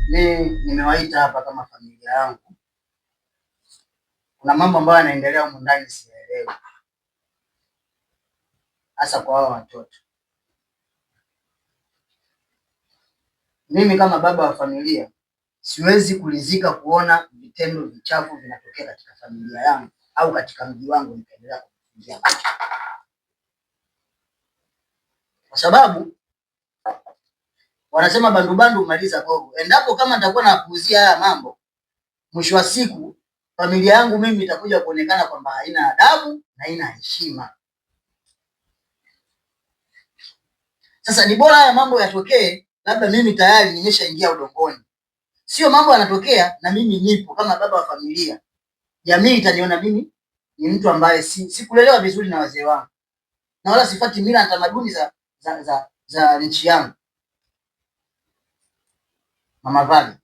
Nimewaita hapa kama familia yangu. Kuna mambo ambayo yanaendelea humu ndani siyaelewi, hasa kwa hao watoto. Mimi kama baba wa familia siwezi kuridhika kuona vitendo vichafu vinatokea katika familia yangu au katika mji wangu nikaendelea kuingia, kwa sababu wanasema bandubandu umaliza gogo. Endapo kama nitakuwa napuuzia haya mambo, mwisho wa siku familia yangu mimi itakuja kuonekana kwamba haina adabu na haina heshima. Sasa ni bora haya mambo yatokee, labda mimi tayari nimeshaingia udongoni. Sio mambo yanatokea na mimi nipo kama baba wa familia. Jamii itaniona mimi ni mtu ambaye sikulelewa vizuri na wazee wangu, na wala sifati mila na tamaduni za nchi yangu. Mama Vale,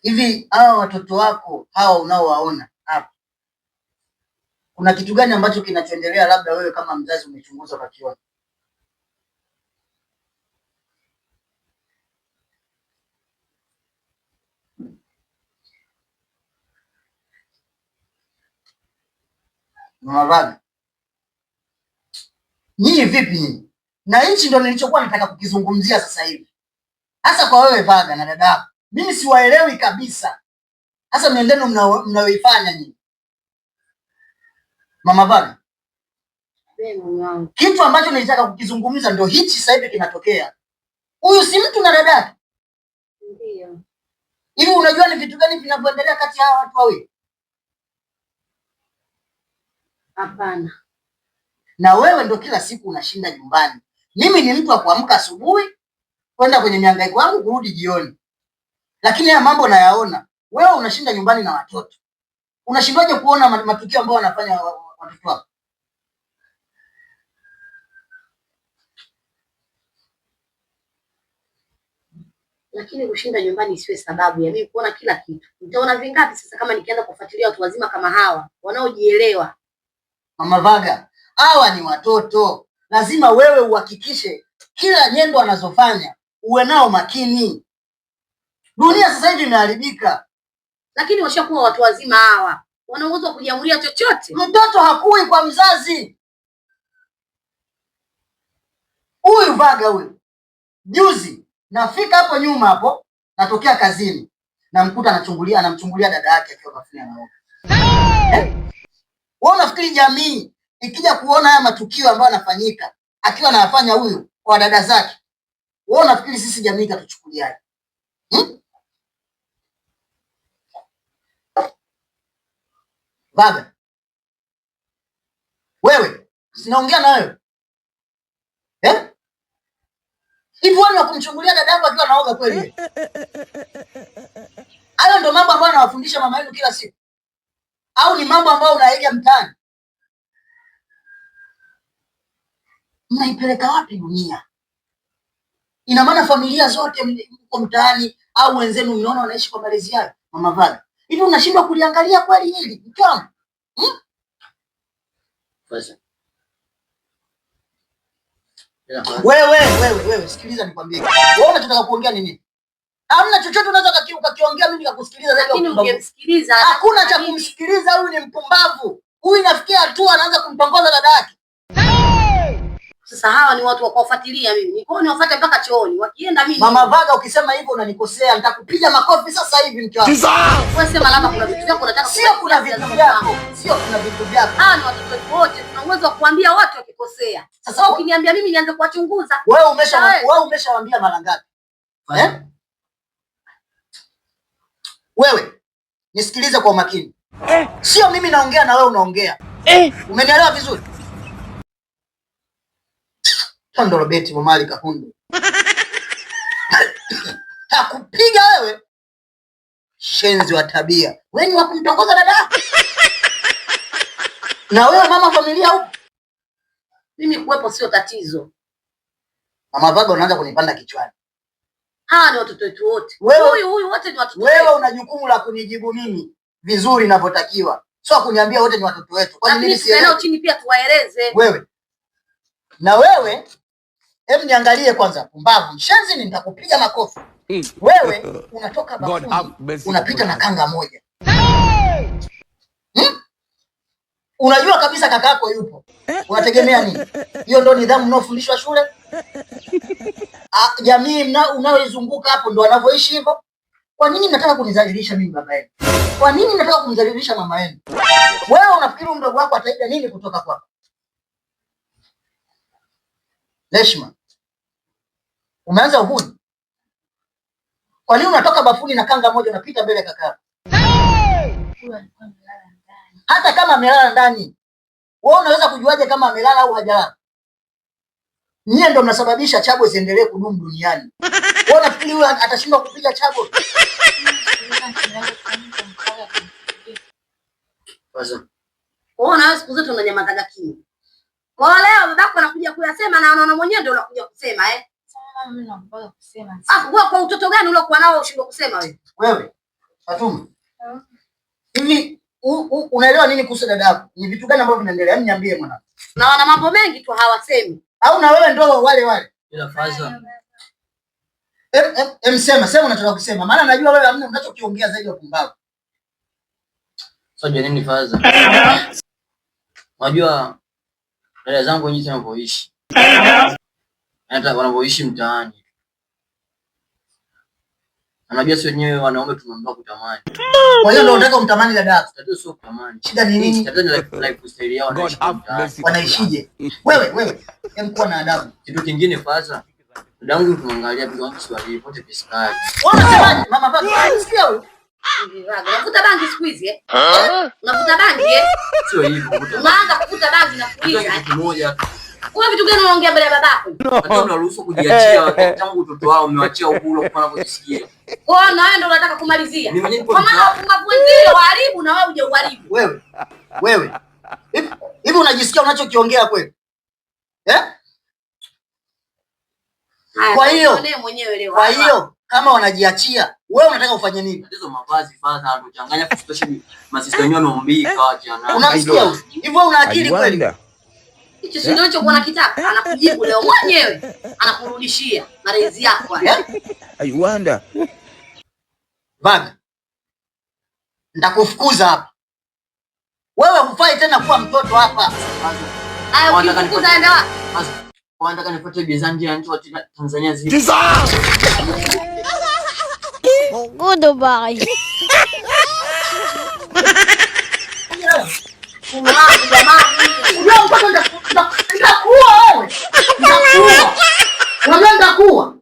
hivi hawa watoto wako hawa unaowaona hapa, kuna kitu gani ambacho kinachoendelea labda wewe kama mzazi umechunguza ukakiona? Mama Vale, nyinyi vipi nyinyi? Na hichi ndo nilichokuwa nataka kukizungumzia sasa hivi, hasa kwa wewe Vaga na dada yako. Mimi siwaelewi kabisa, hasa miendeno mnayoifanya nyinyi. Mama Vaga, kitu ambacho nilitaka kukizungumza ndio hichi sasa hivi kinatokea. Huyu si mtu na dada yake? Ndio. Hivi unajua ni vitu gani vinavyoendelea kati ya watu wawili? Hapana. Na wewe ndo kila siku unashinda nyumbani. Mimi ni mtu wa kuamka asubuhi kwenda kwenye mihangaiko yangu kurudi jioni, lakini haya mambo nayaona. Wewe unashinda nyumbani na watoto, unashindwaje kuona matukio ambayo wanafanya watoto wako? Lakini kushinda nyumbani isiwe sababu ya mimi kuona kila kitu. Nitaona vingapi sasa kama nikianza kufuatilia watu wazima kama hawa wanaojielewa? Mama Vaga, hawa ni watoto, lazima wewe uhakikishe kila nyendo wanazofanya uwe nao makini. Dunia sasa hivi imeharibika. Lakini washakuwa watu wazima hawa, wana uwezo wa kujiamulia chochote. Mtoto hakui kwa mzazi. Huyu Vaga huyu, juzi nafika hapo nyuma hapo, natokea kazini, namkuta anamchungulia dada yake akiwa bafuni anaoga. Wewe unafikiri jamii ikija kuona haya matukio ambayo yanafanyika akiwa anayafanya huyu kwa dada zake, wewe unafikiri sisi jamii itatuchukuliaje? Vaga, wewe sinaongea na wewe hivi wewe wa kumchungulia dada yako akiwa anaoga kweli? Hayo ndio mambo ambayo anawafundisha mama yenu kila siku, au ni mambo ambayo unaiga mtaani? Mnaipeleka wapi dunia? Ina maana familia zote mko mtaani au wenzenu mnaona wanaishi kwa malezi hayo? Mama Vaga, hivi unashindwa kuliangalia kweli hili mtamu? Wewe sikiliza nikwambie. Wewe unataka kuongea nini? Hamna chochote unaweza ukakiongea mimi nikakusikiliza zaidi. Lakini ungemsikiliza. Hakuna cha kumsikiliza, huyu ni mpumbavu. Huyu inafikia hatua anaanza kumtongoza dada yake. Sasa hawa ni watu wa kufuatilia mimi. Niko niwafuate mpaka chooni. Wakienda mimi. Mama Vaga, ukisema hivyo unanikosea. Nitakupiga makofi sasa hivi mke wangu. Wewe sema labda kuna vitu vyako unataka. Sio kuna vitu vyako. Sio kuna vitu vyako. Ni watoto wetu wote. Tuna uwezo wa kuambia watu wakikosea. Sasa ukiniambia mimi nianze kuwachunguza. Wewe umeshawaambia mara ngapi? Wewe nisikilize kwa makini. Sio mimi naongea na wewe unaongea. Umenielewa vizuri? Tandoro beti Momali Kahundu. Takupiga wewe. Shenzi wa tabia. Wewe ni wa kumtongoza dada. Na wewe mama familia huko. Mimi kuwepo sio tatizo. Mama Vaga, unaanza kunipanda kichwani. Hawa ni watoto wetu wote. Huyu wote ni watoto wetu. Wewe una jukumu la kunijibu mimi vizuri ninavyotakiwa. Sio kuniambia wote ni watoto wetu. Kwa nini sielewi? Chini pia tuwaeleze. Wewe. Na wewe, hebu niangalie kwanza. Pumbavu, mshenzi, nitakupiga makofi. Wewe unatoka bafuni unapita na kanga moja. Unajua kabisa kakako yupo. Unategemea nini? Hiyo ndio nidhamu mnaofundishwa shule? Jamii unaoizunguka hapo ndio wanavyoishi hivyo? Kwa nini mnataka kunidhalilisha mimi baba yenu? Kwa nini mnataka kumdhalilisha mama yenu? Wewe unafikiri mdogo wako ataiga nini kutoka kwako? Heshima. Umeanza uhuni. Kwa nini unatoka bafuni na kanga moja unapita mbele kakako? Hata kama amelala ndani, wewe unaweza kujuaje kama amelala au hajalala? Nyie ndio mnasababisha Chabo isiendelee kudumu duniani. Wewe unafikiri huyu atashindwa kupiga Chabo? Wewe na siku zote unanyamaza kimya. Kwa leo babako anakuja kuyasema na anaona mwenyewe ndio unakuja kusema Sasa mimi nakuja kusema. Wewe kwa utoto gani uliokuwa nao ushindwe kusema wewe? Wewe, Fatuma. Hivi unaelewa nini kuhusu dada yako? Ni vitu gani ambavyo vinaendelea? Hebu niambie mwanangu. Na wana mambo mengi tu hawasemi. Au na wewe ndio wale. Ila Faza. Sema unataka kusema. Maana najua wewe hamna unachokiongea zaidi ya pumbavu. Sasa nini Faza? Unajua dada zangu wenyewe wanavyoishi. Hata wanavyoishi mtaani. Unajua sio wenyewe wanaume tumeambiwa kutamani. Kwa hiyo ndio unataka umtamani dada yako. Tatizo sio kutamani. Shida ni nini? Tatizo ni lifestyle yao wanaishije? Wewe, hem kuwa na adabu. Kitu kingine Faza. Dada yangu tunaangalia vitu wangu Kiswahili pote piskali. Unasemaje? Mama baba, unasikia wewe? Unavuta bangi siku hizi Unavuta bangi Sio hivyo. Unaanza kuvuta bangi na kuuliza kitu moja. Kwa vitu gani unaongea mbele ya babako? Hata unaruhusu kujiachia tangu utoto wao umewachia uhuru kwa wanavyojisikia. Kwa na wewe ndio unataka kumalizia. Kwa maana wapumbavu wenzio waharibu na wewe uje uharibu. Wewe. Hivi unajisikia unachokiongea kweli? Kwa hiyo kama wanajiachia, wewe unataka ufanye nini? Hizo mavazi Faza anachanganya kustoshi masista wenyewe wanaombika acha. Unasikia? Hivyo una akili kweli? Hicho si ndio ulichokuwa unakitaka? Anakujibu leo mwenyewe. Anakurudishia malezi yako haya. Aiwanda. Vaga. Nitakufukuza hapa. Wewe hufai tena kuwa mtoto hapa. Haya ukifukuza enda wapi? Wanataka nipate bizanji ya nchi wa Tanzania zipo. Goodbye. Nitakuua wewe. Nitakuua.